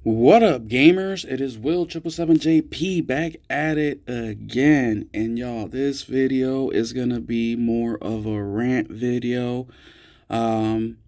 What up, gamers? It is Will777JP back at it again. And y'all, this video is gonna be more of a rant video. Um,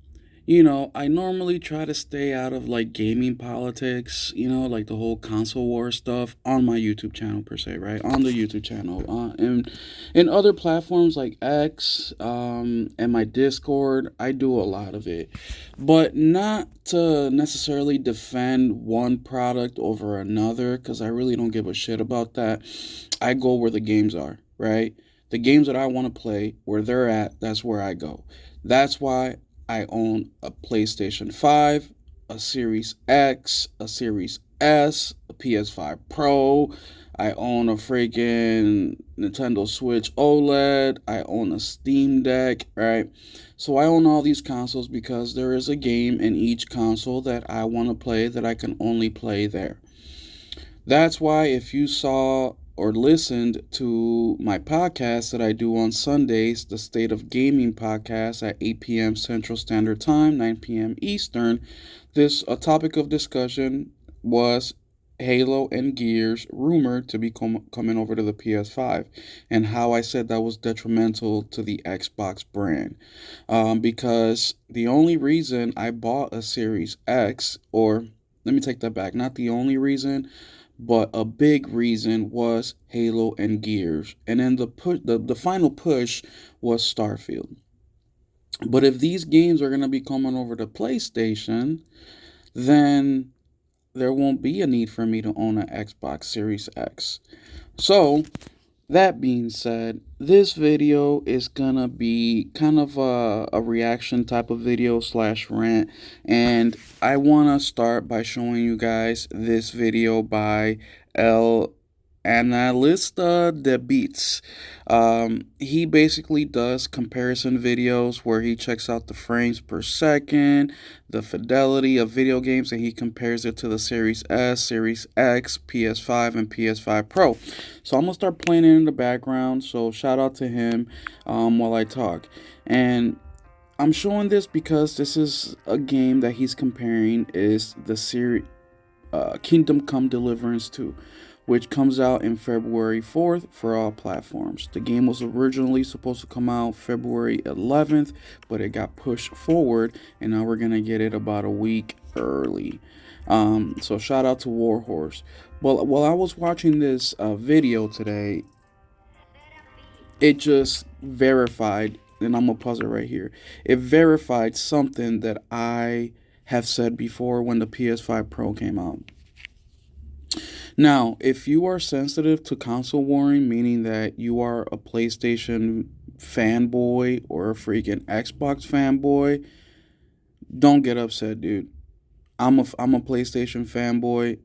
I normally try to stay out of like gaming politics, like the whole console war stuff on my YouTube channel per se, right? On the YouTube channel. And in other platforms like X, and my Discord, I do a lot of it. But not to necessarily defend one product over another, because I really don't give a shit about that. I go where the games are, right? The games that I want to play, where they're at, that's where I go. That's why I own a PlayStation 5, a Series X, a Series S, a PS5 Pro. I own a freaking Nintendo Switch OLED. I own a Steam Deck, right? So I own all these consoles because there is a game in each console that I want to play that I can only play there. That's why if you saw or listened to my podcast that I do on Sundays, the State of Gaming podcast at 8 p.m. Central Standard Time, 9 p.m. Eastern, this a topic of discussion was Halo and Gears rumored to be coming over to the PS5, and how I said that was detrimental to the Xbox brand. Because the only reason I bought a Series X, or let me take that back, not the only reason, but a big reason was Halo and Gears. And then the final push was Starfield. But if these games are going to be coming over to PlayStation, then there won't be a need for me to own an Xbox Series X. So, that being said, this video is gonna be kind of a reaction type of video slash rant, and I wanna start by showing you guys this video by El Analista de Beats. He basically does comparison videos where he checks out the frames per second, the fidelity of video games, and he compares it to the Series S, Series X, PS5, and PS5 Pro. So I'm gonna start playing it in the background. So shout out to him while I talk. And I'm showing this because this is a game that he's comparing is the series Kingdom Come Deliverance 2, which comes out in February 4th for all platforms. The game was originally supposed to come out February 11th, but it got pushed forward, and now we're gonna get it about a week early. So shout out to Warhorse. Well, while I was watching this video today, it just verified, and I'm gonna pause it right here. It verified something that I have said before when the PS5 Pro came out. Now, if you are sensitive to console warring, meaning that you are a PlayStation fanboy or a freaking Xbox fanboy, don't get upset, dude. I'm a PlayStation fanboy.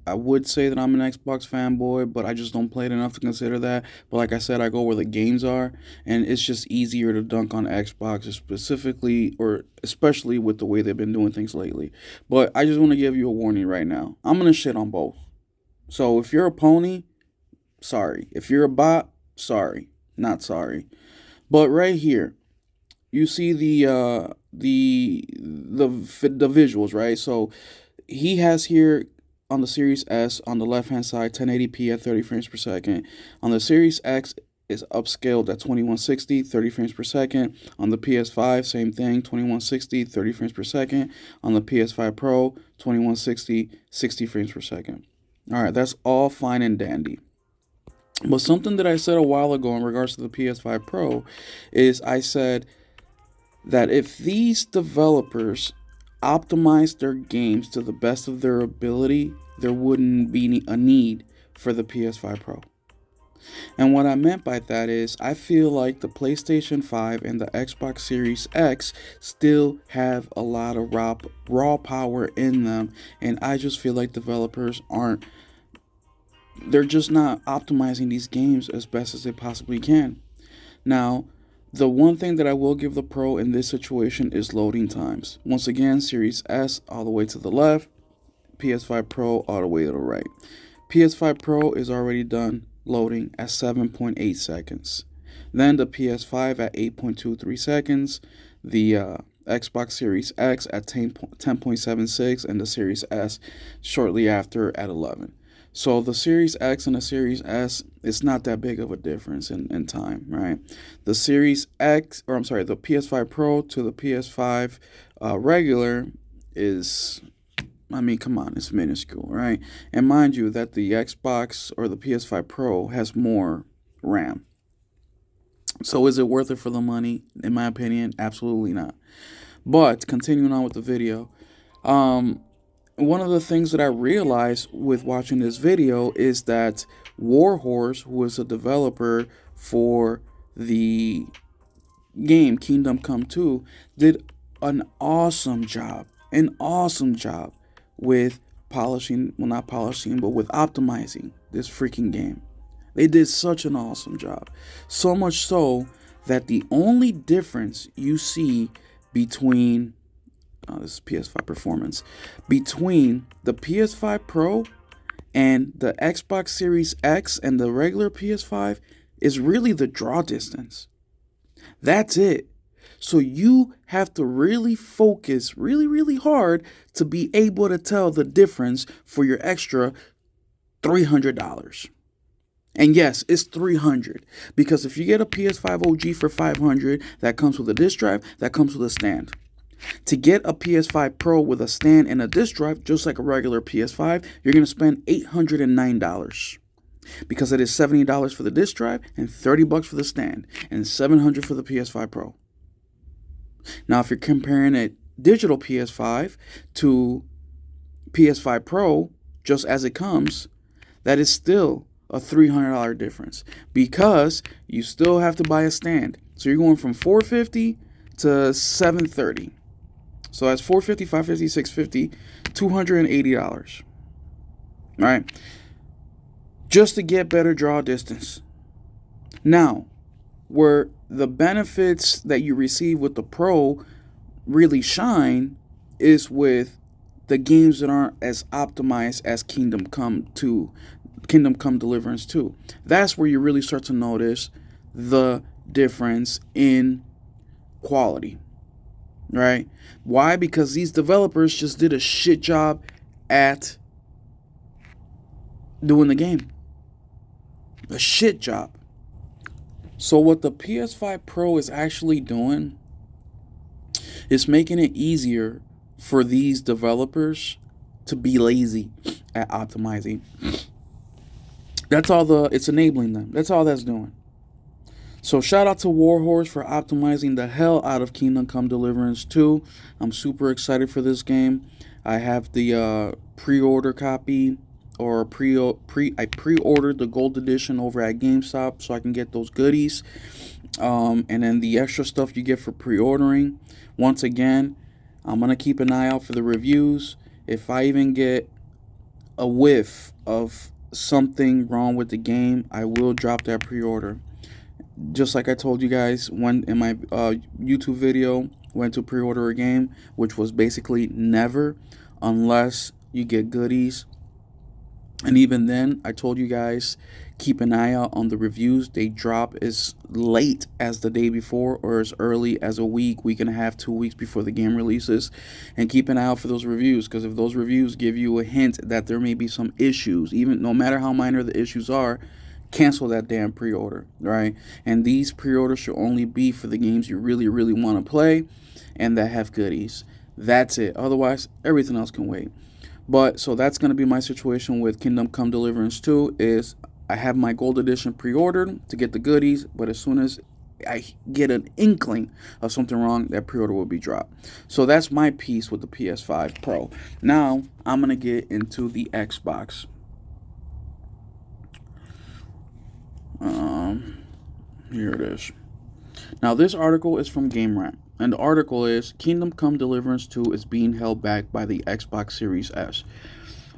I would say that I'm an Xbox fanboy, but I just don't play it enough to consider that. But like I said, I go where the games are, and it's just easier to dunk on Xbox, specifically or especially with the way they've been doing things lately. But I just want to give you a warning right now. I'm gonna shit on both. So if you're a pony, sorry. If you're a bot, sorry. Not sorry. But right here, you see the visuals, right? So he has here on the Series S on the left hand side 1080p at 30 frames per second. On the Series X is upscaled at 2160, 30 frames per second. On the PS5, same thing, 2160, 30 frames per second. On the PS5 Pro, 2160, 60 frames per second. All right, that's all fine and dandy. But something that I said a while ago in regards to the PS5 Pro is I said that if these developers optimize their games to the best of their ability, there wouldn't be a need for the PS5 Pro. And what I meant by that is I feel like the PlayStation 5 and the Xbox Series X still have a lot of raw power in them, and I just feel like developers they're just not optimizing these games as best as they possibly can. Now, the one thing that I will give the Pro in this situation is loading times. Once again, Series S all the way to the left, PS5 Pro all the way to the right. PS5 Pro is already done loading at 7.8 seconds. Then the PS5 at 8.23 seconds. The Xbox Series X at 10.76, and the Series S shortly after at 11. So the Series X and the Series S, it's not that big of a difference in time, right? The Series X, or I'm sorry, the PS5 Pro to the PS5 regular is, I mean, come on, it's minuscule, right? And mind you that the Xbox or the PS5 Pro has more RAM. So is it worth it for the money? In my opinion, absolutely not. But continuing on with the video, one of the things that I realized with watching this video is that Warhorse, who is a developer for the game Kingdom Come 2, did an awesome job with polishing, well, not polishing, but with optimizing this freaking game. They did such an awesome job. So much so that the only difference you see between, this is PS5 performance, between the PS5 Pro and the Xbox Series X and the regular PS5 is really the draw distance. That's it. So you have to really focus really hard to be able to tell the difference for your extra $300. And yes, it's $300 because if you get a PS5 OG for $500, that comes with a disc drive, that comes with a stand. To get a PS5 Pro with a stand and a disc drive, just like a regular PS5, you're going to spend $809 because it is $70 for the disc drive and $30 for the stand and $700 for the PS5 Pro. Now, if you're comparing a digital PS5 to PS5 Pro, just as it comes, that is still a $300 difference because you still have to buy a stand. So you're going from $450 to $730. So that's $450, $550, $650, $280. All right, just to get better draw distance. Now, where the benefits that you receive with the Pro really shine is with the games that aren't as optimized as Kingdom Come Deliverance 2. That's where you really start to notice the difference in quality, right? Why? Because these developers just did a shit job at doing the game. A shit job. So what the PS5 Pro is actually doing is making it easier for these developers to be lazy at optimizing. That's all it's enabling them. That's all that's doing. So shout out to Warhorse for optimizing the hell out of Kingdom Come Deliverance 2. I'm super excited for this game. I have the pre-order copy, or I pre-ordered the gold edition over at GameStop so I can get those goodies. And then the extra stuff you get for pre-ordering. Once again, I'm going to keep an eye out for the reviews. If I even get a whiff of something wrong with the game, I will drop that pre-order. Just like I told you guys when in my YouTube video when to pre-order a game, which was basically never, unless you get goodies. And even then, I told you guys, keep an eye out on the reviews. They drop as late as the day before or as early as a week and a half, 2 weeks before the game releases. And keep an eye out for those reviews, because if those reviews give you a hint that there may be some issues, even no matter how minor the issues are, cancel that damn pre-order, right? And these pre-orders should only be for the games you really want to play and that have goodies. That's it. Otherwise, everything else can wait. But so that's going to be my situation with Kingdom Come Deliverance 2 is I have my gold edition pre-ordered to get the goodies, but as soon as I get an inkling of something wrong, that pre-order will be dropped. So that's my piece with the PS5 Pro. Now I'm going to get into the Xbox. Here it is. Now this article is from GameRant. And the article is Kingdom Come Deliverance 2 is being held back by the Xbox Series S.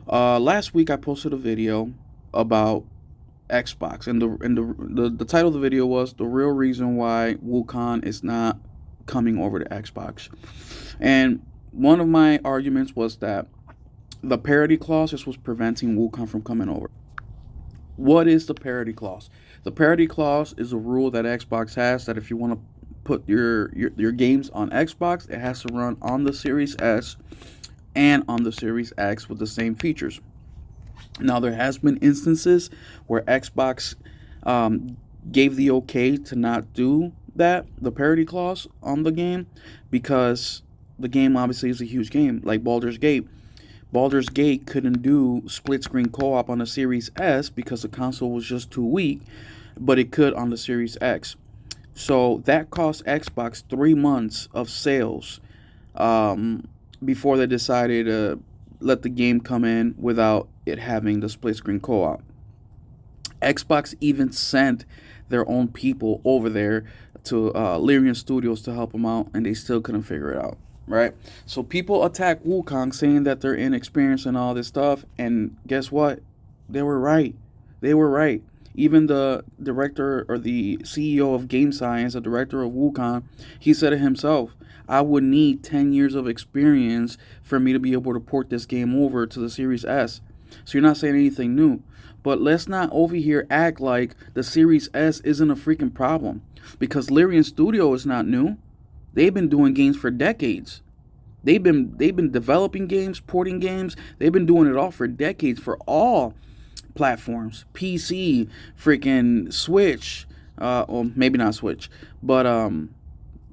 Last week I posted a video about Xbox, and the title of the video was the real reason why Wukong is not coming over to Xbox. And one of my arguments was that the parity clause was preventing Wukong from coming over. What is the parity clause? The parity clause is a rule that Xbox has that if you want to put your games on Xbox, it has to run on the Series S and on the Series X with the same features. Now, there has been instances where Xbox gave the okay to not do that, the parity clause on the game, because the game obviously is a huge game, like Baldur's Gate. Baldur's Gate couldn't do split screen co-op on the Series S because the console was just too weak, but it could on the Series X. So that cost Xbox 3 months of sales before they decided to let the game come in without it having the split screen co-op. Xbox even sent their own people over there to Larian Studios to help them out, and they still couldn't figure it out. Right? So people attack Wukong saying that they're inexperienced and all this stuff, and guess what? They were right. They were right. Even the director or the CEO of Game Science, the director of Wukong, he said it himself. I would need 10 years of experience for me to be able to port this game over to the Series S. So you're not saying anything new. But let's not over here act like the Series S isn't a freaking problem. Because Larian Studio is not new. They've been doing games for decades. They've been developing games, porting games. They've been doing it all for decades for all platforms. PC, freaking Switch, or maybe not Switch, but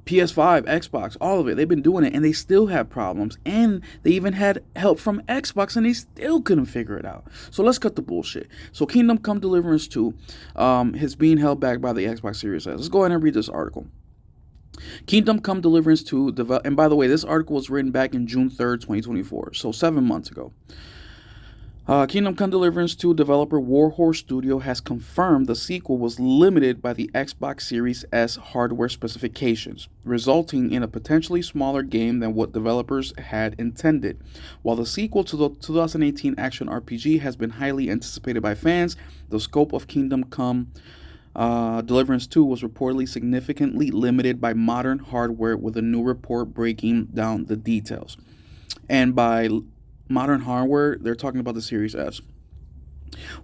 PS5, Xbox, all of it. They've been doing it, and they still have problems. And they even had help from Xbox, and they still couldn't figure it out. So let's cut the bullshit. So Kingdom Come Deliverance 2 is being held back by the Xbox Series S. Let's go ahead and read this article. Kingdom Come Deliverance 2, and by the way, this article was written back in June 3rd, 2024, so 7 months ago. Kingdom Come Deliverance 2 developer Warhorse Studio has confirmed the sequel was limited by the Xbox Series S hardware specifications, resulting in a potentially smaller game than what developers had intended. While the sequel to the 2018 action RPG has been highly anticipated by fans, the scope of Kingdom Come Deliverance 2 was reportedly significantly limited by modern hardware, with a new report breaking down the details. And by modern hardware, they're talking about the Series S.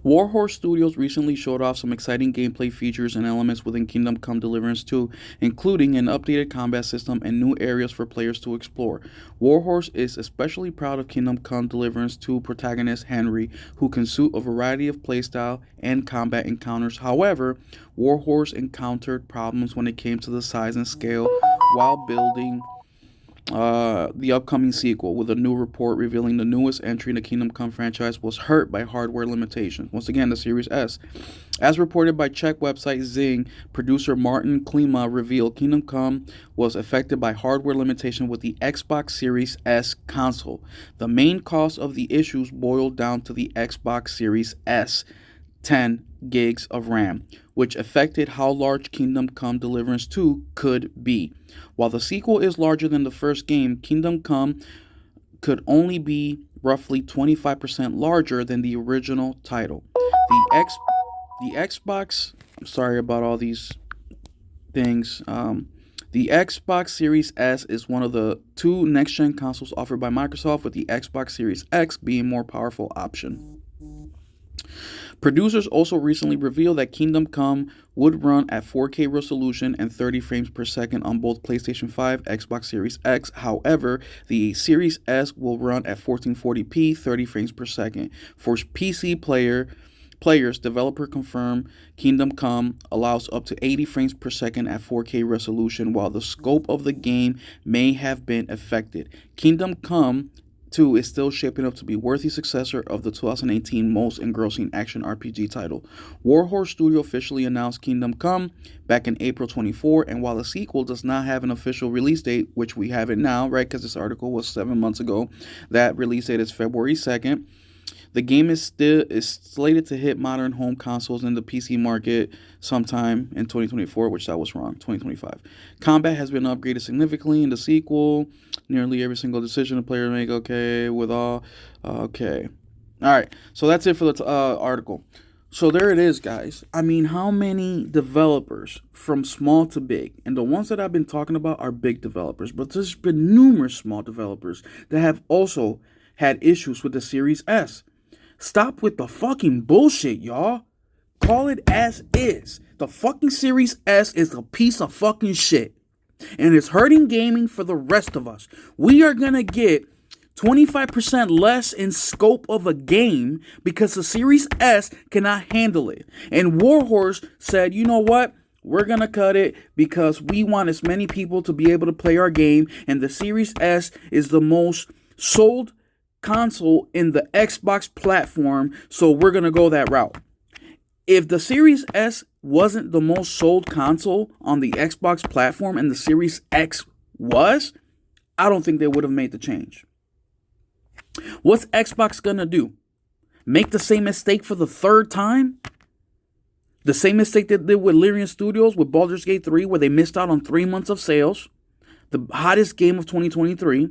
Warhorse Studios recently showed off some exciting gameplay features and elements within Kingdom Come Deliverance 2, including an updated combat system and new areas for players to explore. Warhorse is especially proud of Kingdom Come Deliverance 2 protagonist Henry, who can suit a variety of playstyle and combat encounters. However, Warhorse encountered problems when it came to the size and scale while building the upcoming sequel, with a new report revealing the newest entry in the Kingdom Come franchise was hurt by hardware limitations. Once again, the Series S. As reported by Czech website Zing, producer Martin Klima revealed Kingdom Come was affected by hardware limitation with the Xbox Series S console. The main cause of the issues boiled down to the Xbox Series S 10 gigs of RAM, which affected how large Kingdom Come Deliverance 2 could be. While the sequel is larger than the first game, Kingdom Come could only be roughly 25% larger than the original title. The Xbox, sorry about all these things. The Xbox Series S is one of the two next-gen consoles offered by Microsoft, with the Xbox Series X being a more powerful option. Producers also recently revealed that Kingdom Come would run at 4K resolution and 30 frames per second on both PlayStation 5, Xbox Series X. However, the Series S will run at 1440p, 30 frames per second. For PC players, developer confirmed Kingdom Come allows up to 80 frames per second at 4K resolution, while the scope of the game may have been affected. Kingdom Come 2 is still shaping up to be a worthy successor of the 2018 most engrossing action RPG title. Warhorse Studio officially announced Kingdom Come back in April 24, and while the sequel does not have an official release date, which we have it now, right, because this article was 7 months ago, that release date is February 2nd. The game is slated to hit modern home consoles in the PC market sometime in 2024, which that was wrong, 2025. Combat has been upgraded significantly in the sequel. Nearly every single decision a player make, okay, with all, okay. All right, so that's it for the article. So there it is, guys. I mean, how many developers from small to big, and the ones that I've been talking about are big developers, but there's been numerous small developers that have also had issues with the Series S. Stop with the fucking bullshit, y'all. Call it as is. The fucking Series S is a piece of fucking shit. And it's hurting gaming for the rest of us. We are going to get 25% less in scope of a game because the Series S cannot handle it. And Warhorse said, you know what? We're going to cut it because we want as many people to be able to play our game. And the Series S is the most sold console in the Xbox platform. So we're going to go that route. If the Series S wasn't the most sold console on the Xbox platform and the Series X was, I don't think they would have made the change. What's Xbox gonna do? Make the same mistake for the third time? The same mistake they did with Larian Studios with Baldur's Gate 3, where they missed out on 3 months of sales, the hottest game of 2023.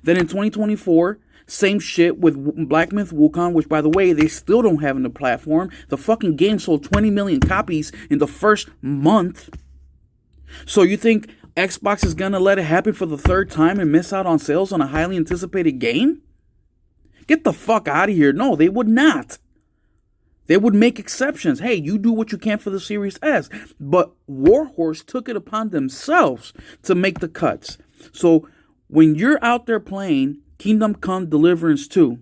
Then in 2024, same shit with Black Myth Wukong, which, by the way, they still don't have in the platform. The fucking game sold 20 million copies in the first month. So you think Xbox is gonna let it happen for the third time and miss out on sales on a highly anticipated game? Get the fuck out of here. No, they would not. They would make exceptions. Hey, you do what you can for the Series S. But Warhorse took it upon themselves to make the cuts. So when you're out there playing Kingdom Come Deliverance 2,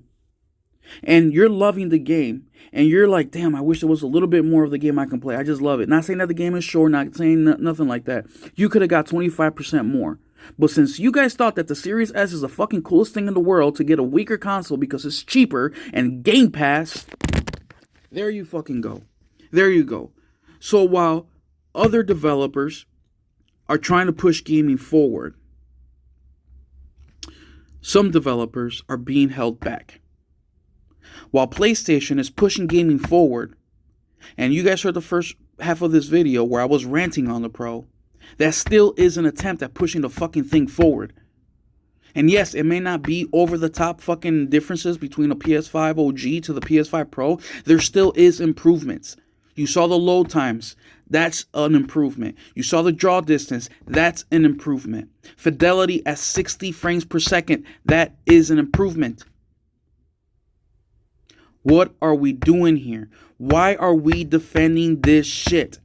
and you're loving the game, and you're like, damn, I wish there was a little bit more of the game I can play. I just love it. Not saying that the game is short, not saying nothing like that. You could have got 25% more. But since you guys thought that the Series S is the fucking coolest thing in the world to get a weaker console because it's cheaper and Game Pass, there you fucking go. There you go. So while other developers are trying to push gaming forward, some developers are being held back. While PlayStation is pushing gaming forward, and you guys heard the first half of this video where I was ranting on the Pro, that still is an attempt at pushing the fucking thing forward. And yes, it may not be over the top fucking differences between a PS5 OG to the PS5 Pro. There still is improvements. You saw the load times. That's an improvement. You saw the draw distance. That's an improvement. Fidelity at 60 frames per second. That is an improvement. What are we doing here? Why are we defending this shit?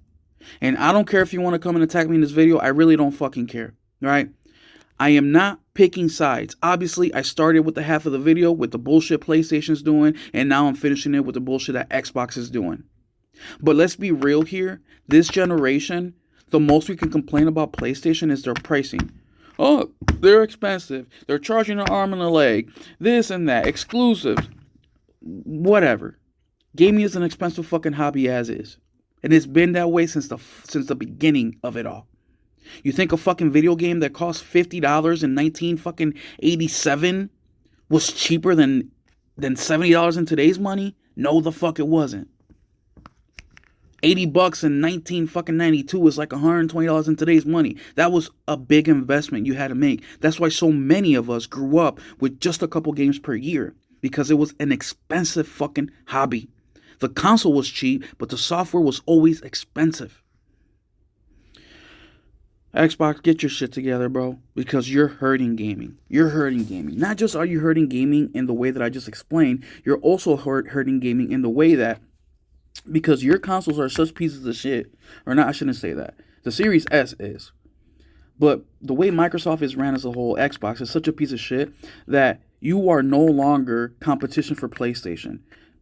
And I don't care if you want to come and attack me in this video. I really don't fucking care. Right? I am not picking sides. Obviously, I started with the half of the video with the bullshit PlayStation's doing, and now I'm finishing it with the bullshit that Xbox is doing. But let's be real here. This generation, the most we can complain about PlayStation is their pricing. Oh, they're expensive. They're charging an arm and a leg. This and that. Exclusive. Whatever. Gaming is an expensive fucking hobby as is. And it's been that way since the beginning of it all. You think a fucking video game that cost $50 in 1987 was cheaper than $70 in today's money? No, the fuck it wasn't. $80 in 1992 was like $120 in today's money. That was a big investment you had to make. That's why so many of us grew up with just a couple games per year, because it was an expensive fucking hobby. The console was cheap, but the software was always expensive. Xbox, get your shit together, bro, because you're hurting gaming. You're hurting gaming. Not just are you hurting gaming in the way that I just explained, you're also hurting gaming in the way that, because your consoles are such pieces of shit, or not, I shouldn't say that. The Series S is. But the way Microsoft is ran as a whole, Xbox is such a piece of shit that you are no longer competition for PlayStation.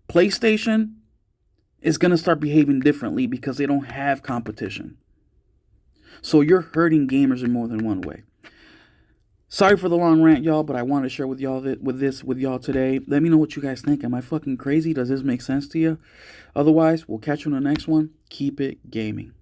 PlayStation is going to start behaving differently because they don't have competition. So you're hurting gamers in more than one way. Sorry for the long rant, y'all, but I wanted to share with y'all with y'all today. Let me know what you guys think. Am I fucking crazy? Does this make sense to you? Otherwise, we'll catch you on the next one. Keep it gaming.